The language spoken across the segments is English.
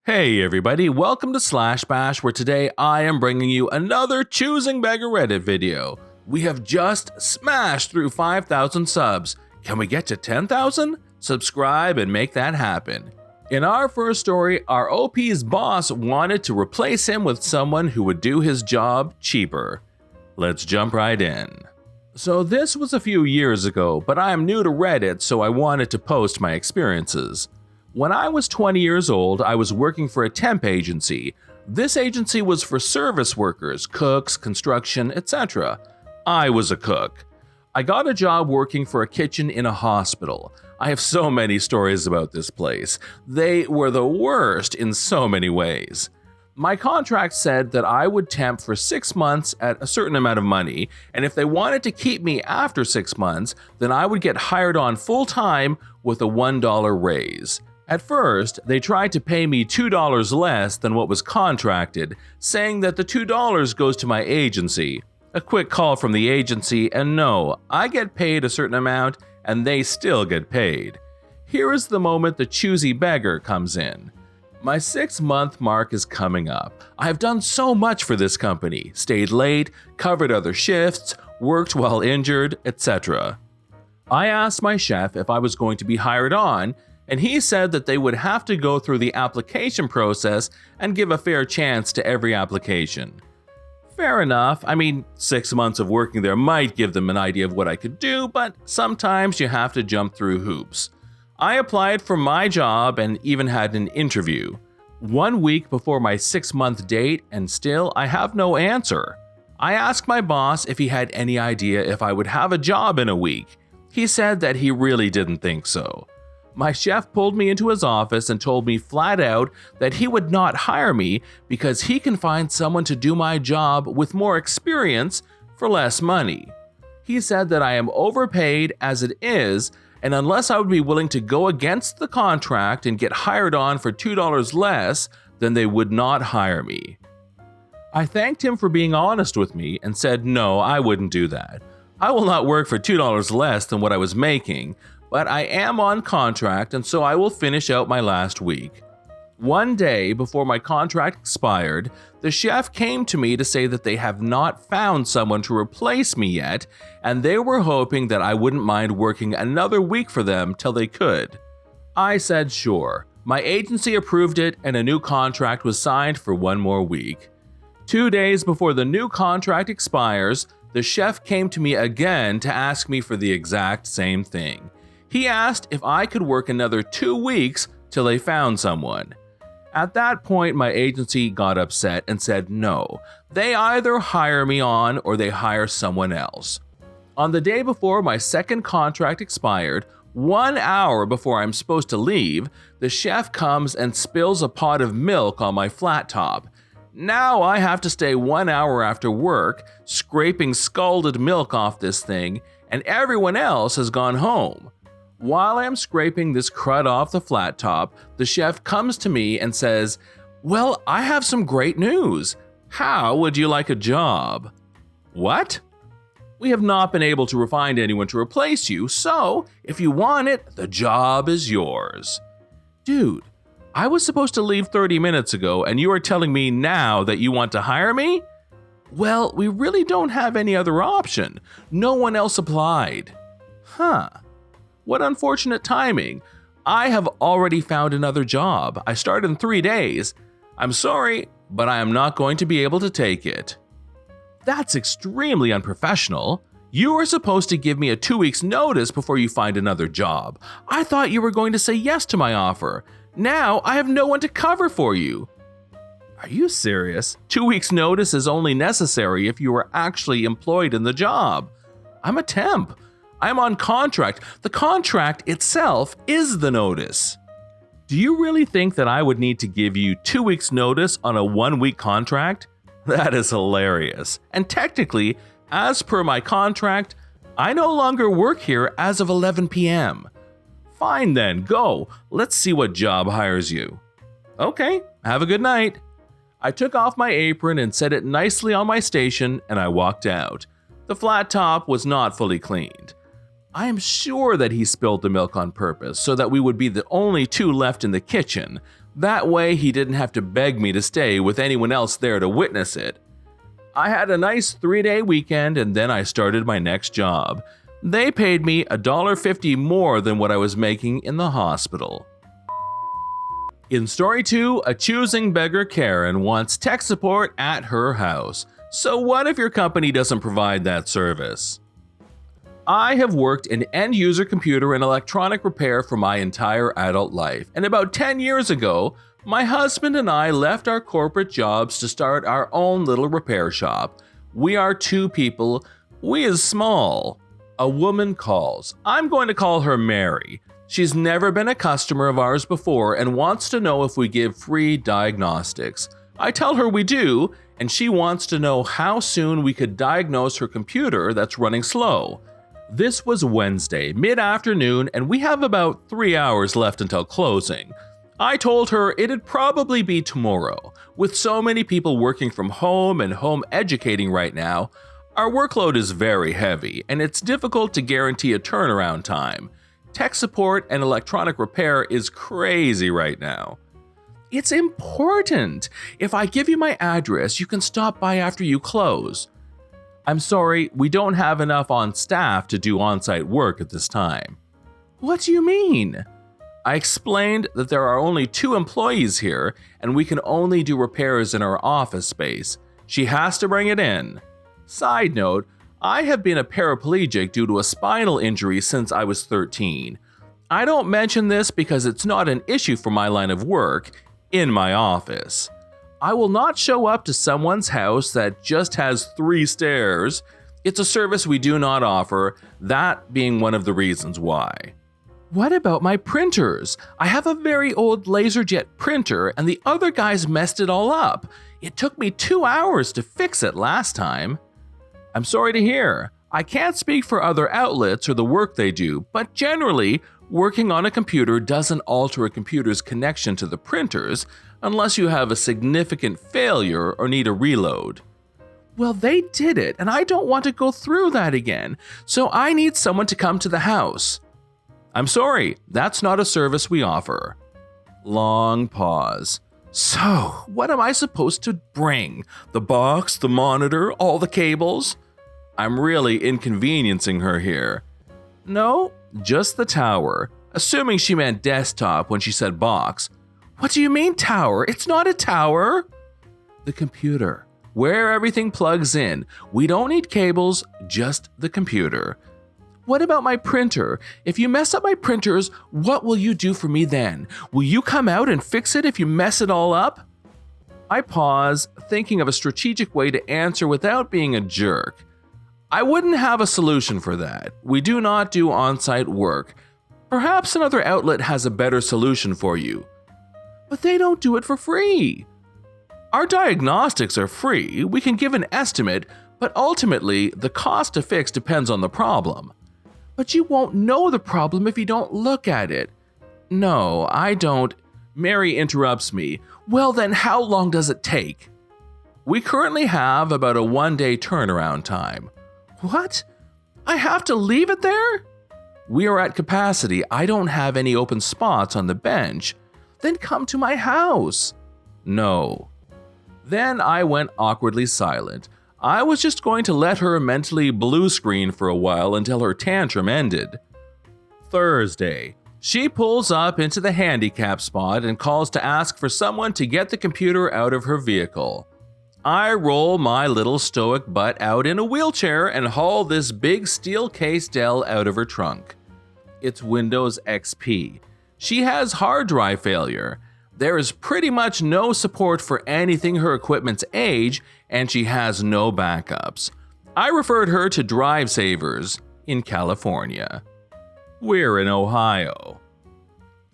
Hey everybody, welcome to Slash Bash, where today I am bringing you another Choosing Beggar Reddit video. We have just smashed through 5,000 subs. Can we get to 10,000? Subscribe and make that happen. In our first story, our OP's boss wanted to replace him with someone who would do his job cheaper. Let's jump right in. So this was a few years ago, but I am new to Reddit, so I wanted to post my experiences. When I was 20 years old, I was working for a temp agency. This agency was for service workers, cooks, construction, etc. I was a cook. I got a job working for a kitchen in a hospital. I have so many stories about this place. They were the worst in so many ways. My contract said that I would temp for 6 months at a certain amount of money, and if they wanted to keep me after 6 months, then I would get hired on full-time with a $1 raise. At first, they tried to pay me $2 less than what was contracted, saying that the $2 goes to my agency. A quick call from the agency, and no, I get paid a certain amount, and they still get paid. Here is the moment the Choosing Beggar comes in. My 6-month mark is coming up. I have done so much for this company, stayed late, covered other shifts, worked while injured, etc. I asked my chef if I was going to be hired on, and he said that they would have to go through the application process and give a fair chance to every application. Fair enough. I mean, 6 months of working there might give them an idea of what I could do, but sometimes you have to jump through hoops. I applied for my job and even had an interview. 1 week before my 6-month date, and still I have no answer. I asked my boss if he had any idea if I would have a job in a week. He said that he really didn't think so. My chef pulled me into his office and told me flat out that he would not hire me because he can find someone to do my job with more experience for less money. He said that I am overpaid as it is, and unless I would be willing to go against the contract and get hired on for $2 less, then they would not hire me. I thanked him for being honest with me and said no, I wouldn't do that. I will not work for $2 less than what I was making, but I am on contract, and so I will finish out my last week. One day before my contract expired, the chef came to me to say that they have not found someone to replace me yet, and they were hoping that I wouldn't mind working another week for them till they could. I said sure. My agency approved it, and a new contract was signed for 1 more week. 2 days before the new contract expires, the chef came to me again to ask me for the exact same thing. He asked if I could work another 2 weeks till they found someone. At that point, my agency got upset and said no. They either hire me on or they hire someone else. On the day before my second contract expired, 1 hour before I'm supposed to leave, the chef comes and spills a pot of milk on my flat top. Now I have to stay 1 hour after work, scraping scalded milk off this thing, and everyone else has gone home. While I am scraping this crud off the flat top, the chef comes to me and says, "Well, I have some great news. How would you like a job?" What? We have not been able to find anyone to replace you, so if you want it, the job is yours. Dude, I was supposed to leave 30 minutes ago, and you are telling me now that you want to hire me? Well, we really don't have any other option. No one else applied. Huh. What unfortunate timing. I have already found another job. I start in 3 days. I'm sorry, but I am not going to be able to take it. That's extremely unprofessional. You were supposed to give me a 2 weeks notice before you find another job. I thought you were going to say yes to my offer. Now I have no one to cover for you. Are you serious? 2 weeks notice is only necessary if you are actually employed in the job. I'm a temp. I'm on contract. The contract itself is the notice. Do you really think that I would need to give you 2 weeks notice on a 1-week contract? That is hilarious. And technically, as per my contract, I no longer work here as of 11 p.m. Fine then, go. Let's see what job hires you. Okay, have a good night. I took off my apron and set it nicely on my station, and I walked out. The flat top was not fully cleaned. I am sure that he spilled the milk on purpose so that we would be the only 2 left in the kitchen. That way he didn't have to beg me to stay with anyone else there to witness it. I had a nice 3-day weekend and then I started my next job. They paid me $1.50 more than what I was making in the hospital. In story 2, a choosing beggar Karen wants tech support at her house. So what if your company doesn't provide that service? I have worked in end-user computer and electronic repair for my entire adult life, and about 10 years ago, my husband and I left our corporate jobs to start our own little repair shop. We are 2 people. We is small. A woman calls. I'm going to call her Mary. She's never been a customer of ours before and wants to know if we give free diagnostics. I tell her we do, and she wants to know how soon we could diagnose her computer that's running slow. This was Wednesday, mid-afternoon, and we have about 3 hours left until closing. I told her it'd probably be tomorrow. With so many people working from home and home educating right now, our workload is very heavy, and it's difficult to guarantee a turnaround time. Tech support and electronic repair is crazy right now. It's important. If I give you my address, you can stop by after you close. I'm sorry, we don't have enough on staff to do on-site work at this time. What do you mean? I explained that there are only 2 employees here and we can only do repairs in our office space. She has to bring it in. Side note, I have been a paraplegic due to a spinal injury since I was 13. I don't mention this because it's not an issue for my line of work in my office. I will not show up to someone's house that just has 3 stairs. It's a service we do not offer, that being one of the reasons why. What about my printers? I have a very old LaserJet printer and the other guys messed it all up. It took me 2 hours to fix it last time. I'm sorry to hear. I can't speak for other outlets or the work they do, but generally, working on a computer doesn't alter a computer's connection to the printers unless you have a significant failure or need a reload. Well, they did it, and I don't want to go through that again, so I need someone to come to the house. I'm sorry, that's not a service we offer. Long pause. So, what am I supposed to bring? The box, the monitor, all the cables? I'm really inconveniencing her here. No, just the tower. Assuming she meant desktop when she said box. What do you mean tower? It's not a tower. The computer, where everything plugs in. We don't need cables, just the computer. What about my printer? If you mess up my printers, what will you do for me then? Will you come out and fix it if you mess it all up? I pause, thinking of a strategic way to answer without being a jerk. I wouldn't have a solution for that. We do not do on-site work. Perhaps another outlet has a better solution for you. But they don't do it for free. Our diagnostics are free. We can give an estimate, but ultimately, the cost to fix depends on the problem. But you won't know the problem if you don't look at it. No, I don't. Mary interrupts me. Well then, how long does it take? We currently have about a 1-day turnaround time. What? I have to leave it there? We are at capacity. I don't have any open spots on the bench. Then come to my house. No. Then I went awkwardly silent. I was just going to let her mentally blue screen for a while until her tantrum ended. Thursday. She pulls up into the handicap spot and calls to ask for someone to get the computer out of her vehicle. I roll my little stoic butt out in a wheelchair and haul this big steel case Dell out of her trunk. It's Windows XP. She has hard drive failure. There is pretty much no support for anything her equipment's age, and she has no backups. I referred her to Drive Savers in California. We're in Ohio.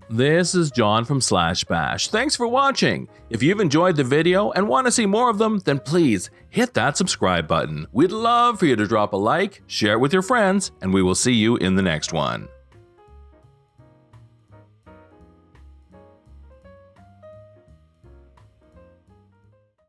This is John from /bash. Thanks for watching. If you've enjoyed the video and want to see more of them, then please hit that subscribe button. We'd love for you to drop a like, share it with your friends, and we will see you in the next one.